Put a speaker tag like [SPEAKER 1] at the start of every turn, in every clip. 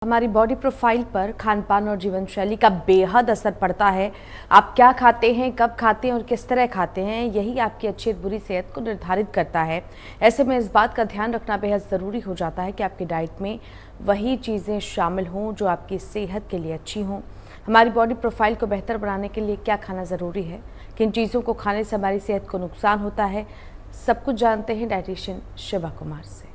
[SPEAKER 1] हमारी body profile पर खान-पान और जीवन शैली का बेहद असर पड़ता है। आप क्या खाते हैं, कब खाते हैं और किस तरह खाते हैं, यही आपकी अच्छी बुरी सेहत को निर्धारित करता है। ऐसे में इस बात का ध्यान रखना बेहद ज़रूरी हो जाता है कि आपकी डाइट में वही चीज़ें शामिल हों जो आपकी सेहत के लिए अच्छी हों। हमारी बॉडी प्रोफाइल को बेहतर बनाने के लिए क्या खाना ज़रूरी है, किन चीज़ों को खाने से हमारी सेहत को नुकसान होता है, सब कुछ जानते हैं डाइटिशियन शिवा कुमार से।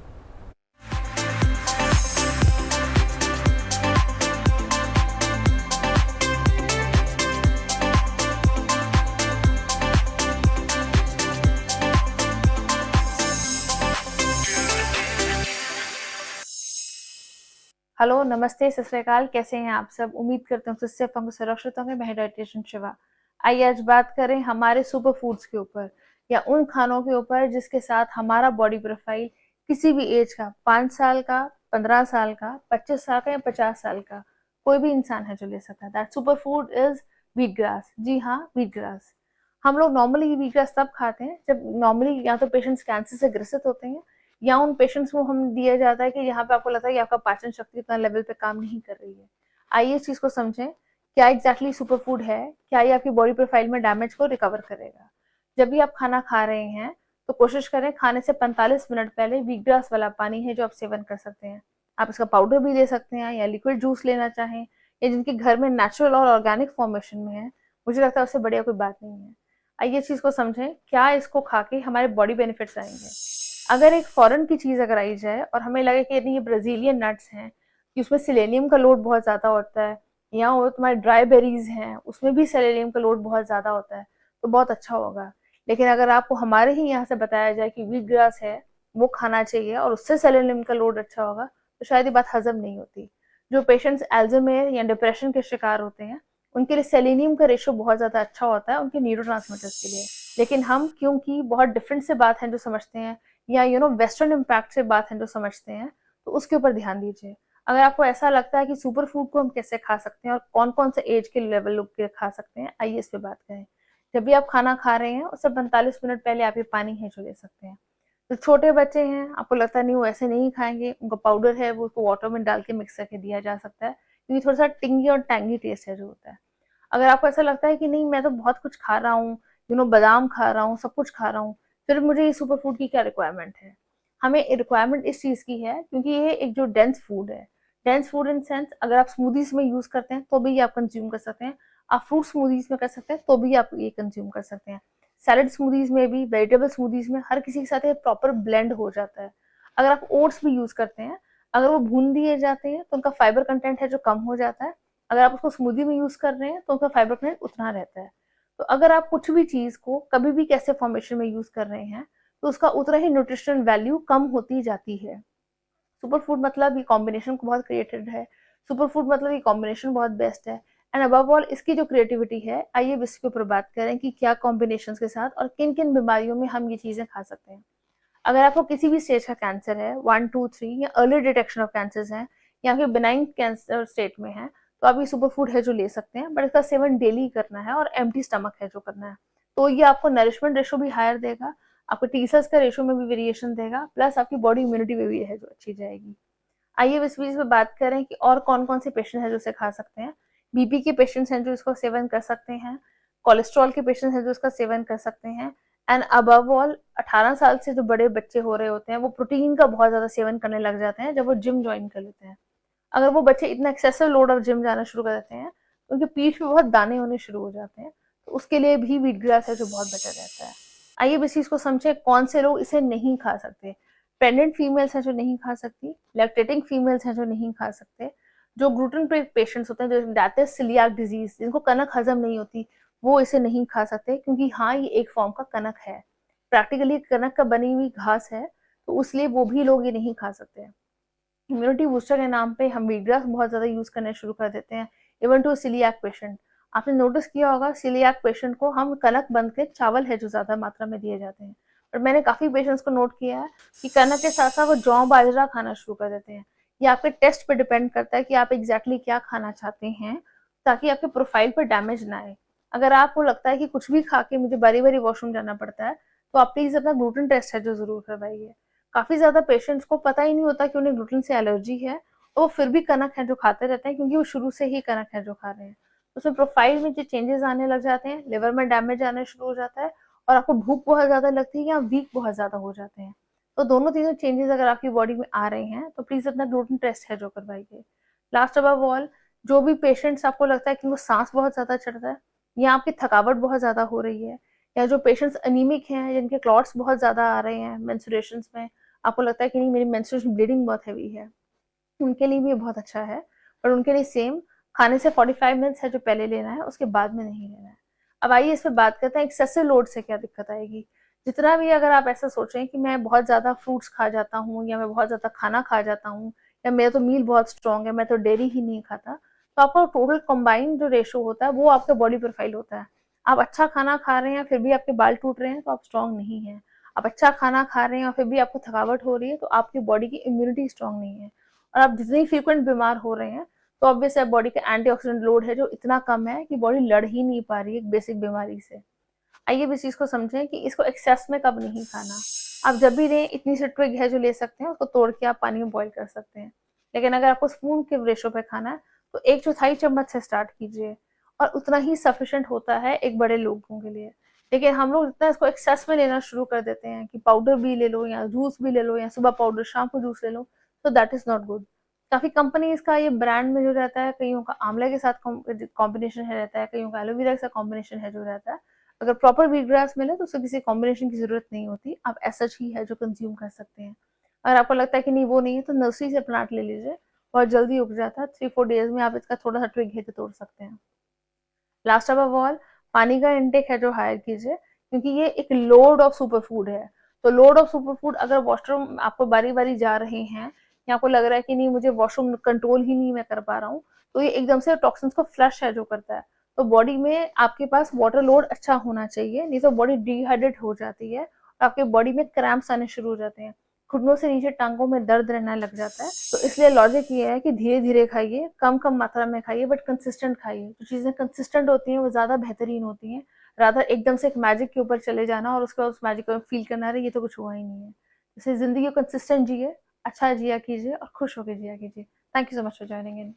[SPEAKER 2] हेलो, नमस्ते, सत श्री अकाल। कैसे हैं आप सब? उम्मीद करते हैं उससे आपको सुरक्षित होंगे। मैं डाइटिशियन शिवा। आइए आज बात करें हमारे सुपर फूड्स के ऊपर या उन खानों के ऊपर जिसके साथ हमारा बॉडी प्रोफाइल किसी भी एज का, 5 साल का, 15 साल का, 25 साल का या 50 साल का कोई भी इंसान है जो ले सकता है। That super food is wheat grass. जी हाँ, व्हीट ग्रास। हम लोग नॉर्मली व्हीट ग्रास तब खाते हैं जब नॉर्मली या तो पेशेंट्स कैंसर से ग्रसित होते हैं या उन पेशेंट्स को हम दिया जाता है कि यहाँ पे आपको लगता है कि आपका पाचन शक्ति इतना लेवल पे काम नहीं कर रही है। आइए इस चीज को समझें, क्या एग्जैक्टली सुपर फूड है, क्या ये आपकी बॉडी प्रोफाइल में डैमेज को रिकवर करेगा। जब भी आप खाना खा रहे हैं तो कोशिश करें खाने से 45 मिनट पहले व्हीट ग्रास वाला पानी है जो आप सेवन कर सकते हैं। आप इसका पाउडर भी ले सकते हैं या लिक्विड जूस लेना चाहें, या जिनके घर में नेचुरल और ऑर्गेनिक फॉर्मेशन में है, मुझे लगता है उससे बढ़िया कोई बात नहीं है। आइए इस चीज को समझें, क्या इसको खा के हमारे बॉडी बेनिफिट्स आएंगे। अगर एक फॉरेन की चीज अगर आई जाए और हमें लगे कि नहीं ये ब्राजीलियन नट्स हैं कि उसमें सेलेनियम का लोड बहुत ज्यादा होता है, या वो तुम्हारे ड्राई बेरीज हैं उसमें भी सेलेनियम का लोड बहुत ज्यादा होता है, तो बहुत अच्छा होगा। लेकिन अगर आपको हमारे ही यहाँ से बताया जाए कि व्हीट ग्रास है वो खाना चाहिए और उससे सेलेनियम का लोड अच्छा होगा, तो शायद ये बात हजम नहीं होती। जो पेशेंट्स एल्जाइमर या डिप्रेशन के शिकार होते हैं उनके लिए सेलेनियम का रेशो बहुत ज्यादा अच्छा होता है उनके न्यूरोट्रांसमीटर्स के लिए। लेकिन हम क्योंकि बहुत डिफरेंट से बात है जो समझते हैं, या वेस्टर्न इम्पैक्ट से बात है जो समझते हैं, तो उसके ऊपर ध्यान दीजिए। अगर आपको ऐसा लगता है कि सुपर फूड को हम कैसे खा सकते हैं और कौन कौन से एज के लेवल लोग के खा सकते हैं, आइए इस पे बात करें। जब भी आप खाना खा रहे हैं उससे 45 मिनट पहले आप ये पानी है जो ले सकते हैं। तो छोटे बच्चे हैं, आपको लगता नहीं वो ऐसे नहीं खाएंगे, उनका पाउडर है वो उसको वाटर में डाल के मिक्स करके दिया जा सकता है, क्योंकि थोड़ा सा टिंगी और टैंगी टेस्ट है जो होता है। अगर आपको ऐसा लगता है कि नहीं मैं तो बहुत कुछ खा रहा हूँ, बादाम खा रहा हूँ, सब कुछ खा रहा हूँ, फिर मुझे ये सुपर फूड की क्या रिक्वायरमेंट है। हमें रिक्वायरमेंट इस चीज की है क्योंकि ये एक जो डेंस फूड है, डेंस फूड इन सेंस अगर आप स्मूदीज में यूज करते हैं तो भी ये आप कंज्यूम कर सकते हैं, आप फ्रूट स्मूदीज में कर सकते हैं तो भी आप ये कंज्यूम कर सकते हैं, सैलड स्मूदीज में भी, वेजिटेबल स्मूदीज में, हर किसी के साथ ये प्रॉपर ब्लेंड हो जाता है। अगर आप ओट्स भी यूज करते हैं, अगर वो भून दिए जाते हैं तो उनका फाइबर कंटेंट है जो कम हो जाता है। अगर आप उसको स्मूदी में यूज कर रहे हैं तो उसका फाइबर कंटेंट उतना रहता है। तो अगर आप कुछ भी चीज को कभी भी कैसे फॉर्मेशन में यूज कर रहे हैं तो उसका उतना ही न्यूट्रिशनल वैल्यू कम होती जाती है। सुपर फूड मतलब ये कॉम्बिनेशन बहुत क्रिएटेड है, सुपर फूड मतलब ये कॉम्बिनेशन बहुत बेस्ट है। एंड अबव ऑल इसकी जो क्रिएटिविटी है, आइए इसके ऊपर बात करें कि क्या कॉम्बिनेशन के साथ और किन किन बीमारियों में हम ये चीजें खा सकते हैं। अगर आपको किसी भी स्टेज का कैंसर है, 1, 2, 3 या अर्ली डिटेक्शन ऑफ कैंसर है, या फिर बिनाइन कैंसर स्टेट में है, तो आप ये सुपर फूड है जो ले सकते हैं, बट इसका सेवन डेली करना है और एम्प्टी स्टमक है जो करना है। तो ये आपको नरिशमेंट रेशो भी हायर देगा, आपको टी सेल्स का रेशो में भी वेरिएशन देगा, प्लस आपकी बॉडी इम्यूनिटी में भी है जो अच्छी जाएगी। आइए इस बीच में बात करें कि और कौन कौन से पेशेंट हैं जो इसे खा सकते हैं। बीपी के पेशेंट्स हैं जो इसको सेवन कर सकते हैं, कोलेस्ट्रॉल के पेशेंट्स हैं जो इसका सेवन कर सकते हैं, एंड अबव ऑल 18 साल से जो बड़े बच्चे हो रहे होते हैं वो प्रोटीन का बहुत ज्यादा सेवन करने लग जाते हैं जब वो जिम ज्वाइन कर लेते हैं। अगर वो बच्चे इतना एक्सेसिव लोड ऑफ जिम जाना शुरू कर देते हैं तो उनके पीठ पे बहुत दाने होने शुरू हो जाते हैं, तो उसके लिए भी व्हीट ग्रास है जो बहुत बेटर रहता है। आइए इस चीज को समझे, कौन से लोग इसे नहीं खा सकते। प्रेग्नेंट फीमेल्स हैं जो नहीं खा सकती, लैक्टेटिंग फीमेल्स हैं जो नहीं खा सकते, जो ग्लूटेन फ्री पेशेंट्स होते हैं, जो दैट इज सिलियाक डिजीज, जिनको कनक हजम नहीं होती, वो इसे नहीं खा सकते, क्योंकि हाँ ये एक फॉर्म का कनक है, प्रैक्टिकली कनक का बनी हुई घास है, तो इसलिए वो भी लोग ये नहीं खा सकते हैं। इम्यूनिटी बूस्टर के नाम पे हम व्हीट ग्रास बहुत ज्यादा यूज करने शुरू कर देते हैं, इवन टू सिलियाक पेशेंट। आपने नोटिस किया होगा सिलियाक पेशेंट को हम कनक बन के चावल है जो ज्यादा मात्रा में दिए जाते हैं, और मैंने काफी पेशेंट्स को नोट किया है कि कनक के साथ साथ वो जौ बाजरा खाना शुरू कर देते हैं। ये आपके टेस्ट पे डिपेंड करता है कि आप एग्जैक्टली क्या खाना चाहते हैं, ताकि आपके प्रोफाइल पर डैमेज ना आए। अगर आपको लगता है कि कुछ भी खा के मुझे बारी बारी वॉशरूम जाना पड़ता है, तो आप प्लीज अपना ग्लूटेन टेस्ट है जो जरूर करवाइए। काफी ज्यादा पेशेंट्स को पता ही नहीं होता कि उन्हें ग्लूटेन से एलर्जी है, तो वो फिर भी कनक है जो खाते रहते हैं, क्योंकि वो शुरू से ही कनक है जो खा रहे हैं। उसमें प्रोफाइल में जो चेंजेस आने लग जाते हैं, लिवर में डैमेज आना शुरू हो जाता है, और आपको भूख बहुत ज़्यादा लगती है या वीक बहुत ज़्यादा हो जाते हैं। तो दोनों तीनों चेंजेस अगर आपकी बॉडी में आ रहे हैं तो प्लीज़ अपना ग्लूटेन टेस्ट है जो करवाइए। लास्ट अबव ऑल, जो भी पेशेंट्स आपको लगता है कि उनको सांस बहुत ज़्यादा चढ़ता है, या आपकी थकावट बहुत ज़्यादा हो रही है, या जो पेशेंट्स अनीमिक हैं, जिनके क्लॉट्स बहुत ज़्यादा आ रहे हैं मेंस्ट्रुएशंस में, आपको लगता है कि नहीं मेरी मेंस्ट्रुएशन ब्लीडिंग बहुत हैवी है, उनके लिए भी ये बहुत अच्छा है। पर उनके लिए सेम खाने से 45 मिनट्स है जो पहले लेना है, उसके बाद में नहीं लेना है। अब आइए इस पे बात करते हैं एक्सेसिव लोड से क्या दिक्कत आएगी। जितना भी अगर आप ऐसा सोच रहे हैं कि मैं बहुत ज़्यादा फ्रूट्स खा जाता हूँ, या मैं बहुत ज़्यादा खाना खा जाता हूँ, या मेरा तो मील बहुत स्ट्रॉन्ग है, मैं तो डेयरी ही नहीं खाता, तो आपका टोटल कंबाइंड जो रेशो होता है वो आपका बॉडी प्रोफाइल होता है। आप अच्छा खाना खा रहे हैं फिर भी आपके बाल टूट रहे हैं तो आप स्ट्रॉन्ग नहीं है। आप अच्छा खाना खा रहे हैं और फिर भी आपको थकावट हो रही है तो आपकी बॉडी की इम्यूनिटी स्ट्रॉन्ग नहीं है। और आप जितनी फ्रीक्वेंट बीमार हो रहे हैं तो ऑब्वियस है बॉडी का एंटीऑक्सीडेंट लोड है जो इतना कम है कि बॉडी लड़ ही नहीं पा रही है एक बेसिक बीमारी से। आइए इस चीज को समझें कि इसको एक्सेस में कब नहीं खाना। आप जब भी लें इतनी सी ट्विग है जो ले सकते हैं, उसको तोड़ के आप पानी में बॉईल कर सकते हैं। लेकिन अगर आपको स्पून के रेशो पे खाना है तो 1/4 चम्मच से स्टार्ट कीजिए, और उतना ही सफिशिएंट होता है एक बड़े लोगों के लिए। लेकिन हम लोग इतना इसको एक्सेस में लेना शुरू कर देते हैं कि पाउडर भी ले लो या जूस भी ले लो, या सुबह पाउडर शाम को जूस ले लो, तो दैट इज नॉट गुड। काफी कंपनीज का ये ब्रांड में जो रहता है, कईयों का आंवला के साथ कॉम्बिनेशन है रहता है, कईयों का एलोवेरा के साथ कॉम्बिनेशन है जो रहता है। अगर प्रॉपर व्हीट ग्रास मिले तो उससे किसी कॉम्बिनेशन की जरूरत नहीं होती, आप ऐसा ही है जो कंज्यूम कर सकते हैं। अगर आपको लगता है कि नहीं वो नहीं है तो नर्सरी से प्लांट ले लीजिए, बहुत जल्दी उग जाता है, 3-4 डेज में आप इसका थोड़ा सा ट्विग है तो तोड़ सकते हैं। लास्ट ऑफ ऑल, पानी का इनटेक है जो हायर कीजिए, क्योंकि ये एक लोड ऑफ सुपर फूड है। तो लोड ऑफ सुपर फूड, अगर वॉशरूम आपको बारी बारी जा रहे हैं, या आपको लग रहा है कि नहीं मुझे वॉशरूम कंट्रोल ही नहीं मैं कर पा रहा हूँ, तो ये एकदम से टॉक्सिन्स को फ्लश है जो करता है। तो बॉडी में आपके पास वाटर लोड अच्छा होना चाहिए, नहीं तो बॉडी डिहाइड्रेट हो जाती है और आपके बॉडी में क्रैम्प्स आने शुरू हो जाते हैं, घुटनों से नीचे टांगों में दर्द रहने लग जाता है। तो इसलिए लॉजिक ये है कि धीरे धीरे खाइए, कम कम मात्रा में खाइए, बट कंसिस्टेंट खाइए। जो चीजें कंसिस्टेंट होती हैं वो ज्यादा बेहतरीन होती हैं, रादर एकदम से एक मैजिक के ऊपर चले जाना और उसके बाद उस मैजिक को फील करना रहे, ये तो कुछ हुआ ही नहीं है। इसलिए जिंदगी को कंसिस्टेंट जिए, अच्छा जिया कीजिए और खुश होकर जिया कीजिए। Thank you so much for joining in.